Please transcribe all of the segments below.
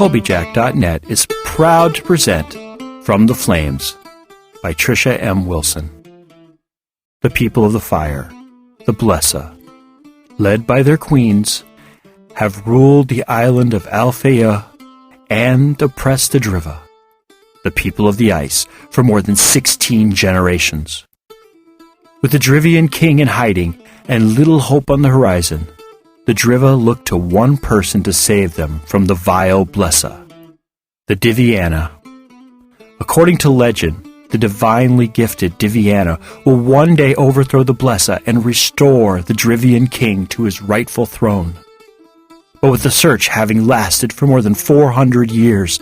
Colbyjack.net is proud to present From the Flames by Trisha M. Wilson. The people of the fire, the Blesa, led by their queens, have ruled the island of Alfeyju and oppressed the Driva, the people of the ice, for more than 16 generations. With the Drivian King in hiding and little hope on the horizon, the Driva looked to one person to save them from the vile Blesa, the Diviana. According to legend, the divinely gifted Diviana will one day overthrow the Blesa and restore the Drivian King to his rightful throne. But with the search having lasted for more than 400 years,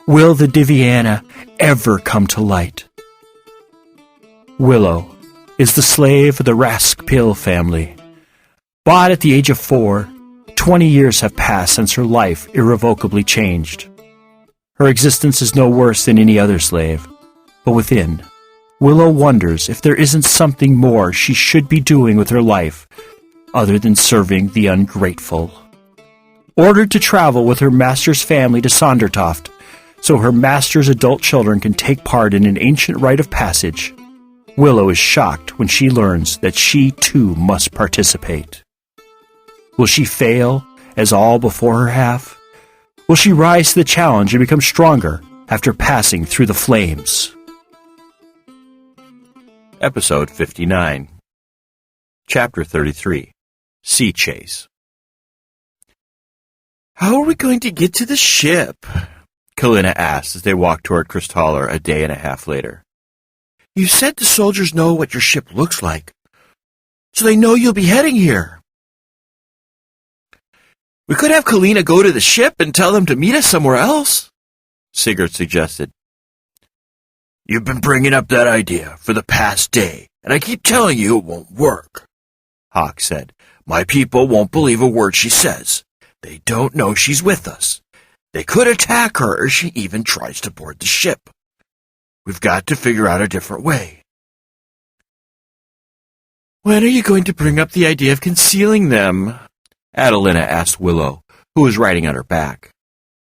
will the Diviana ever come to light? Willow is the slave of the Raskpil family. Bought at the age of 4, 20 years have passed since her life irrevocably changed. Her existence is no worse than any other slave, but within, Willow wonders if there isn't something more she should be doing with her life other than serving the ungrateful. Ordered to travel with her master's family to Sondertoft, so her master's adult children can take part in an ancient rite of passage, Willow is shocked when she learns that she too must participate. Will she fail, as all before her have? Will she rise to the challenge and become stronger after passing through the flames? Episode 59. Chapter 33. Sea Chase. "How are we going to get to the ship?" Kalina asked as they walked toward Kristaller a day and a half later. "You said the soldiers know what your ship looks like, so they know you'll be heading here." "We could have Kalina go to the ship and tell them to meet us somewhere else," Sigurd suggested. "You've been bringing up that idea for the past day, and I keep telling you it won't work," Hawk said. "My people won't believe a word she says. They don't know she's with us. They could attack her if she even tries to board the ship. We've got to figure out a different way." "When are you going to bring up the idea of concealing them?" Adelina asked Willow, who was riding on her back.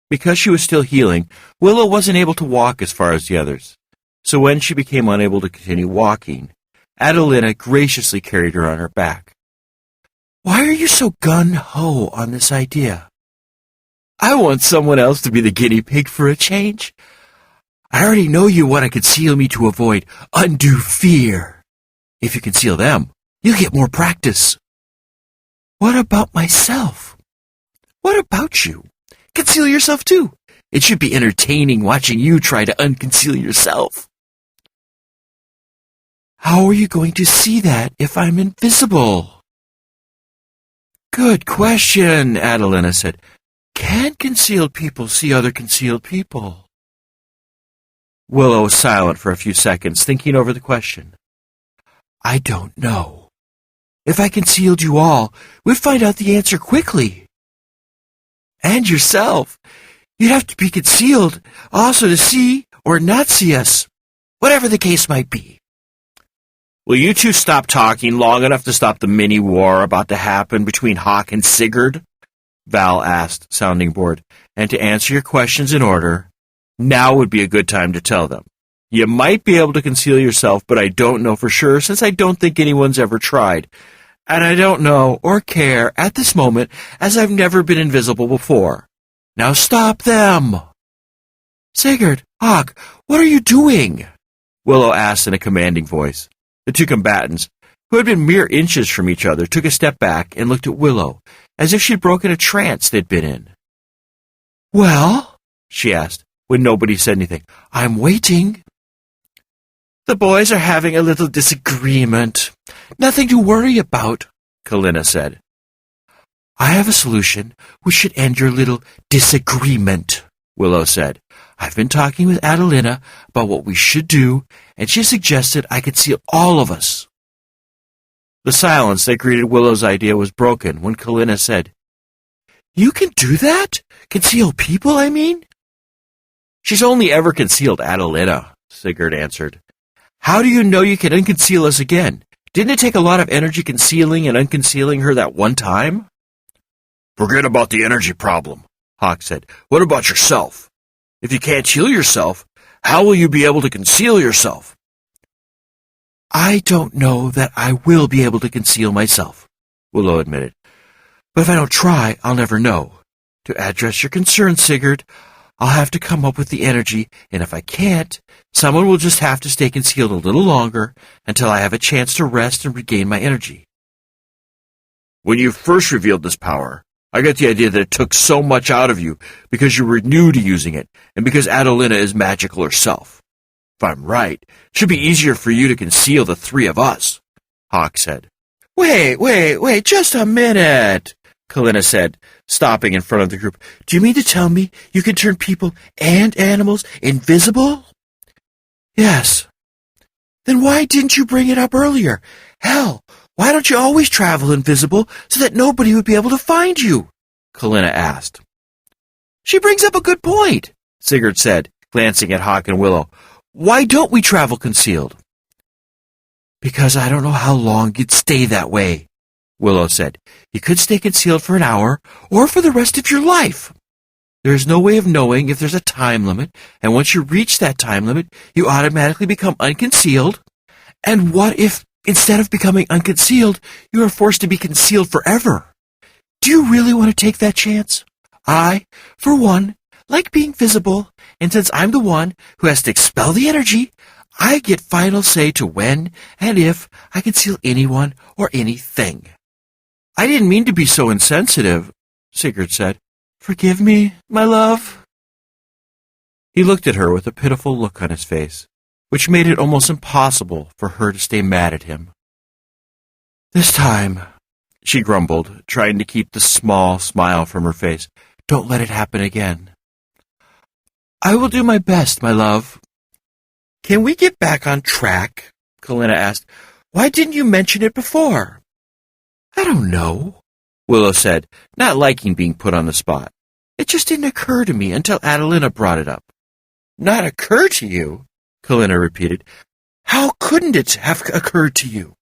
Because she was still healing, Willow wasn't able to walk as far as the others. So when she became unable to continue walking, Adelina graciously carried her on her back. "Why are you so gung-ho on this idea?" "I want someone else to be the guinea pig for a change. I already know you want to conceal me to avoid undue fear. If you conceal them, you'll get more practice." "What about myself?" "What about you? Conceal yourself too. It should be entertaining watching you try to unconceal yourself." "How are you going to see that if I'm invisible?" "Good question," Adelina said. "Can concealed people see other concealed people?" Willow was silent for a few seconds, thinking over the question. "I don't know. If I concealed you all, we'd find out the answer quickly." "And yourself. You'd have to be concealed also to see or not see us, whatever the case might be." "Will you two stop talking long enough to stop the mini-war about to happen between Hawk and Sigurd?" Val asked, sounding bored. "And to answer your questions in order, now would be a good time to tell them. You might be able to conceal yourself, but I don't know for sure since I don't think anyone's ever tried. And I don't know or care at this moment as I've never been invisible before. Now stop them!" "Sigurd, Hawk, what are you doing?" Willow asked in a commanding voice. The two combatants, who had been mere inches from each other, took a step back and looked at Willow, as if she'd broken a trance they'd been in. "Well?" she asked, when nobody said anything. "I'm waiting." "The boys are having a little disagreement. Nothing to worry about," Kalina said. "I have a solution which should end your little disagreement," Willow said. "I've been talking with Adelina about what we should do, and she suggested I conceal all of us." The silence that greeted Willow's idea was broken when Kalina said, "You can do that? Conceal people, I mean?" "She's only ever concealed Adelina," Sigurd answered. "How do you know you can unconceal us again? Didn't it take a lot of energy concealing and unconcealing her that one time?" "Forget about the energy problem. Hawk said. What about yourself? If you can't heal yourself, how will you be able to conceal yourself? I don't know that I will be able to conceal myself, Willow admitted. But if I don't try, I'll never know. To address your concern, Sigurd, I'll have to come up with the energy, and if I can't, someone will just have to stay concealed a little longer until I have a chance to rest and regain my energy. When you first revealed this power, I got the idea that it took so much out of you because you were new to using it, and because Adolina is magical herself. If I'm right, it should be easier for you to conceal the three of us, Hawk said. Wait, just a minute, Kalina said, stopping in front of the group. Do you mean to tell me you can turn people and animals invisible? Yes. Then why didn't you bring it up earlier? Hell, why don't you always travel invisible so that nobody would be able to find you? Kalina asked. She brings up a good point, Sigurd said, glancing at Hawk and Willow. Why don't we travel concealed? Because I don't know how long you'd stay that way, Willow said. You could stay concealed for an hour or for the rest of your life. There is no way of knowing if there's a time limit, and once you reach that time limit, you automatically become unconcealed. And what if, instead of becoming unconcealed, you are forced to be concealed forever? Do you really want to take that chance? I, for one, like being visible, and since I'm the one who has to expel the energy, I get final say to when and if I conceal anyone or anything. I didn't mean to be so insensitive, Sigurd said. Forgive me, my love. He looked at her with a pitiful look on his face, which made it almost impossible for her to stay mad at him. This time, she grumbled, trying to keep the small smile from her face. Don't let it happen again. I will do my best, my love. Can we get back on track? Kalina asked. Why didn't you mention it before? I don't know, Willow said, not liking being put on the spot. It just didn't occur to me until Adolina brought it up. Not occur to you? Kalina repeated. How couldn't it have occurred to you?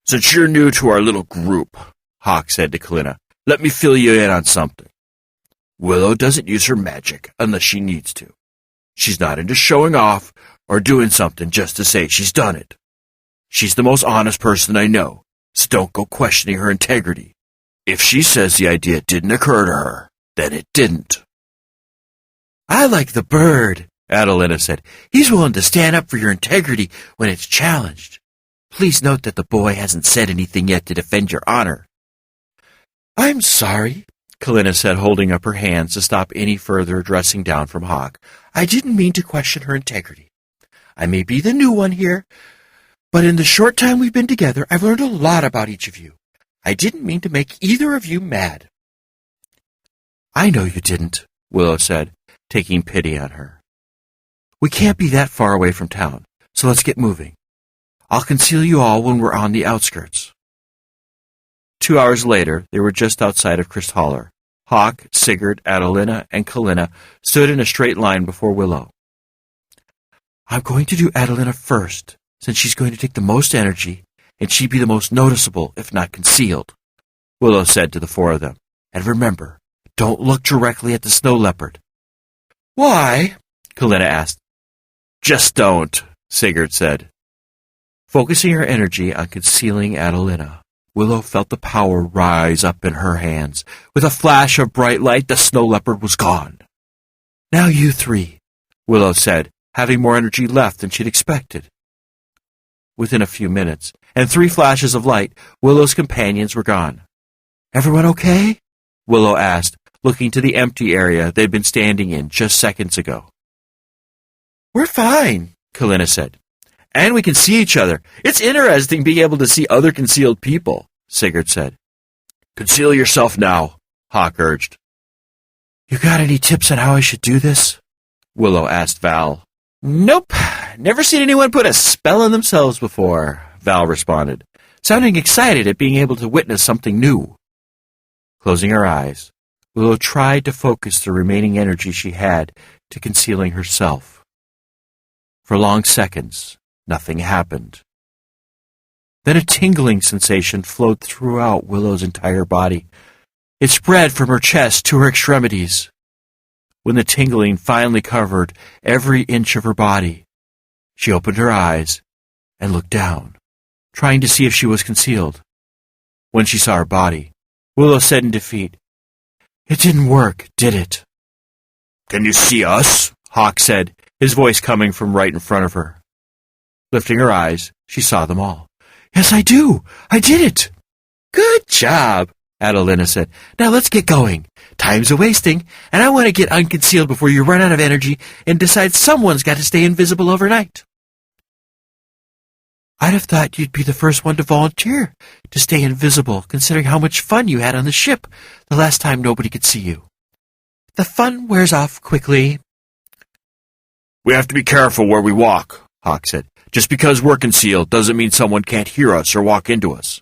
Since you're new to our little group, Hawk said to Kalina, let me fill you in on something. Willow doesn't use her magic unless she needs to. She's not into showing off or doing something just to say she's done it. She's the most honest person I know, so don't go questioning her integrity. If she says the idea didn't occur to her, then it didn't. I like the bird, Adolina said. He's willing to stand up for your integrity when it's challenged. Please note that the boy hasn't said anything yet to defend your honor. I'm sorry, Kalina said, holding up her hands to stop any further dressing down from Hawk. I didn't mean to question her integrity. I may be the new one here, but in the short time we've been together, I've learned a lot about each of you. I didn't mean to make either of you mad. I know you didn't, Willow said, taking pity on her. We can't be that far away from town, so let's get moving. I'll conceal you all when we're on the outskirts. 2 hours later, they were just outside of Kristhaller. Hawk, Sigurd, Adolina, and Kalina stood in a straight line before Willow. I'm going to do Adolina first, since she's going to take the most energy, and she'd be the most noticeable, if not concealed, Willow said to the four of them. And remember, don't look directly at the snow leopard. Why? Kalina asked. Just don't, Sigurd said. Focusing her energy on concealing Adolina, Willow felt the power rise up in her hands. With a flash of bright light, the snow leopard was gone. Now you three, Willow said, having more energy left than she'd expected. Within a few minutes, and 3 flashes of light, Willow's companions were gone. Everyone okay? Willow asked, looking to the empty area they'd been standing in just seconds ago. We're fine, Kalina said. And we can see each other. It's interesting being able to see other concealed people, Sigurd said. Conceal yourself now, Hawk urged. You got any tips on how I should do this? Willow asked Val. Nope. Never seen anyone put a spell on themselves before, Val responded, sounding excited at being able to witness something new. Closing her eyes, Willow tried to focus the remaining energy she had to concealing herself. For long seconds, nothing happened. Then a tingling sensation flowed throughout Willow's entire body. It spread from her chest to her extremities. When the tingling finally covered every inch of her body, she opened her eyes and looked down, trying to see if she was concealed. When she saw her body, Willow said in defeat, "It didn't work, did it?" "Can you see us?" Hawk said, his voice coming from right in front of her. Lifting her eyes, she saw them all. "Yes, I do. I did it." "Good job," Adelina said. "Now let's get going. Time's a-wasting, and I want to get unconcealed before you run out of energy and decide someone's got to stay invisible overnight." "I'd have thought you'd be the first one to volunteer to stay invisible, considering how much fun you had on the ship the last time nobody could see you. The fun wears off quickly." "We have to be careful where we walk," Hawk said. "Just because we're concealed doesn't mean someone can't hear us or walk into us.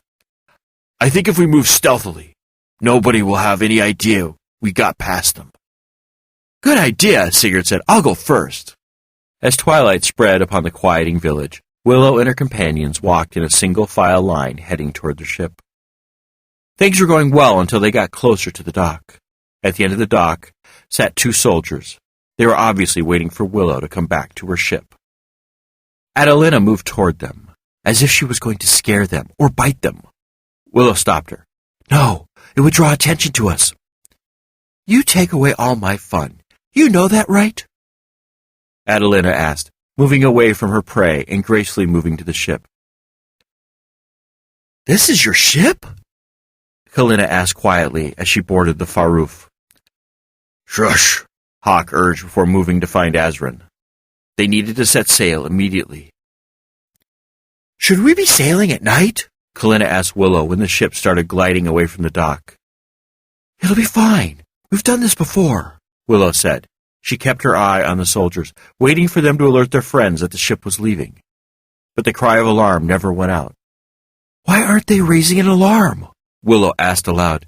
I think if we move stealthily, nobody will have any idea we got past them." "Good idea," Sigurd said. "I'll go first." As twilight spread upon the quieting village, Willow and her companions walked in a single-file line heading toward their ship. Things were going well until they got closer to the dock. At the end of the dock sat two soldiers. They were obviously waiting for Willow to come back to her ship. Adelina moved toward them, as if she was going to scare them or bite them. Willow stopped her. "No, it would draw attention to us." "You take away all my fun. You know that, right?" Adelina asked, moving away from her prey and gracefully moving to the ship. "This is your ship?" Kalina asked quietly as she boarded the Faroof. "Shush," Hawk urged before moving to find Azrin. They needed to set sail immediately. "Should we be sailing at night?" Kalina asked Willow when the ship started gliding away from the dock. "It'll be fine. We've done this before," Willow said. She kept her eye on the soldiers, waiting for them to alert their friends that the ship was leaving. But the cry of alarm never went out. "Why aren't they raising an alarm?" Willow asked aloud.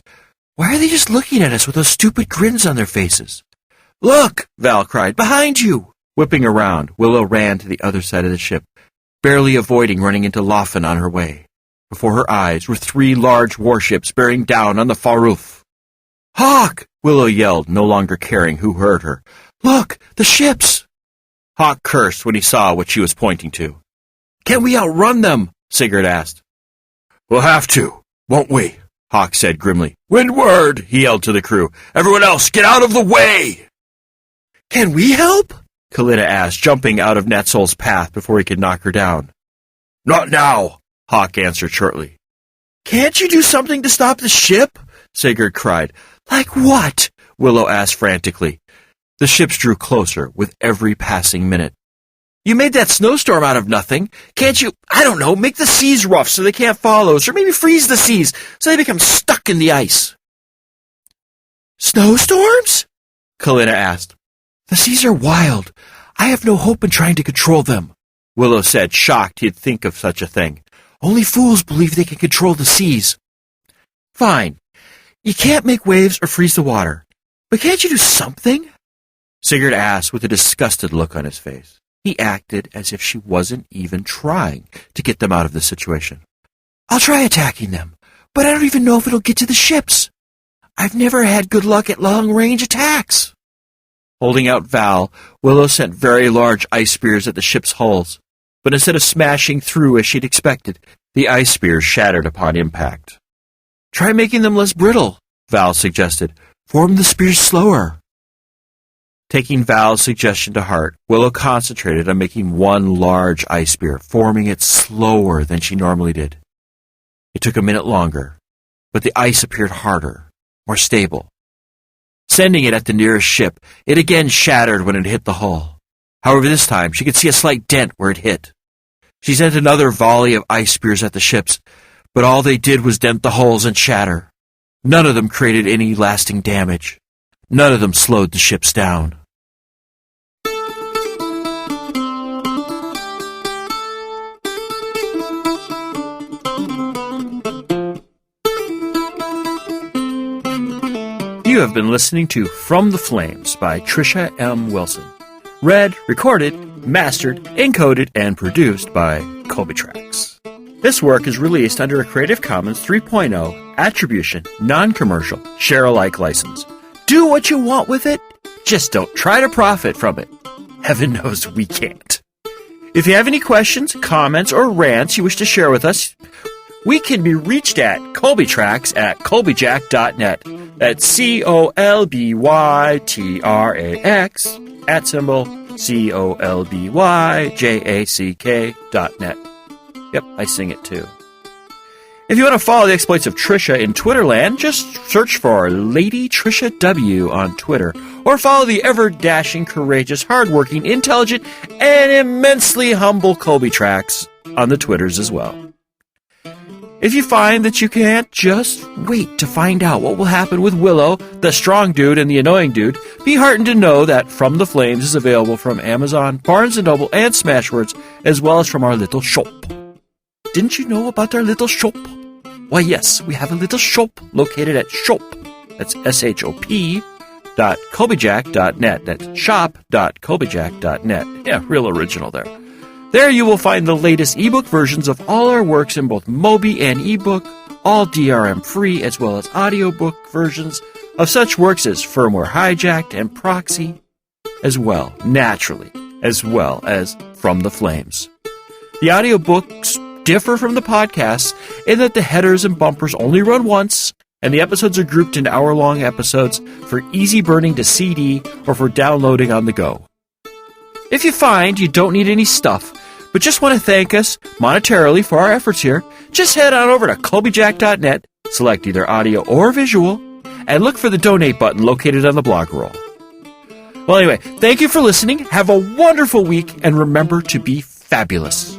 "Why are they just looking at us with those stupid grins on their faces?" "Look!" Val cried. "Behind you!" Whipping around, Willow ran to the other side of the ship, barely avoiding running into Loffen on her way. Before her eyes were 3 large warships bearing down on the Faroof. "Hawk!" Willow yelled, no longer caring who heard her. "Look! The ships!" Hawk cursed when he saw what she was pointing to. "Can't we outrun them?" Sigurd asked. "We'll have to, won't we?" Hawk said grimly. "Windward!" he yelled to the crew. "Everyone else, get out of the way!" "Can we help?" Kalina asked, jumping out of Netsol's path before he could knock her down. "Not now," Hawk answered shortly. "Can't you do something to stop the ship?" Sigurd cried. "Like what?" Willow asked frantically. The ships drew closer with every passing minute. "You made that snowstorm out of nothing. Can't you, I don't know, make the seas rough so they can't follow us, or maybe freeze the seas so they become stuck in the ice?" "Snowstorms?" Kalina asked. "The seas are wild. I have no hope in trying to control them," Willow said, shocked he'd think of such a thing. "Only fools believe they can control the seas." "Fine. You can't make waves or freeze the water. But can't you do something?" Sigurd asked with a disgusted look on his face. He acted as if she wasn't even trying to get them out of the situation. "I'll try attacking them, but I don't even know if it'll get to the ships. I've never had good luck at long-range attacks." Holding out Val, Willow sent very large ice spears at the ship's hulls, but instead of smashing through as she'd expected, the ice spears shattered upon impact. "Try making them less brittle," Val suggested. "Form the spears slower." Taking Val's suggestion to heart, Willow concentrated on making one large ice spear, forming it slower than she normally did. It took a minute longer, but the ice appeared harder, more stable. Sending it at the nearest ship, it again shattered when it hit the hull. However, this time she could see a slight dent where it hit. She sent another volley of ice spears at the ships, but all they did was dent the hulls and shatter. None of them created any lasting damage. None of them slowed the ships down. You have been listening to From the Flames by Trisha M. Wilson. Read, recorded, mastered, encoded, and produced by Colbyjack.net. This work is released under a Creative Commons 3.0 Attribution, Non-Commercial, Share-alike license. Do what you want with it, just don't try to profit from it. Heaven knows we can't. If you have any questions, comments, or rants you wish to share with us, we can be reached at Colbyjack.net. That's COLBYTRAX @COLBYJACK.net. Yep, I sing it too. If you want to follow the exploits of Trisha in Twitterland, just search for Lady Trisha W on Twitter, or follow the ever-dashing, courageous, hardworking, intelligent, and immensely humble Colbyjack on the Twitters as well. If you find that you can't, just wait to find out what will happen with Willow, the strong dude and the annoying dude. Be heartened to know that From the Flames is available from Amazon, Barnes & Noble, and Smashwords, as well as from our little shop. Didn't you know about our little shop? Why, yes, we have a little shop located at shop. That's shop.colbyjack.net. That's shop.colbyjack.net. Yeah, real original there. There you will find the latest ebook versions of all our works in both Mobi and ebook, all DRM-free, as well as audiobook versions of such works as Firmware Hijacked and Proxy, as well, naturally, as well as From the Flames. The audiobooks differ from the podcasts in that the headers and bumpers only run once, and the episodes are grouped into hour-long episodes for easy burning to CD or for downloading on the go. If you find you don't need any stuff, but just want to thank us monetarily for our efforts here, just head on over to Colbyjack.net, select either audio or visual, and look for the donate button located on the blog roll. Well, anyway, thank you for listening, have a wonderful week, and remember to be fabulous.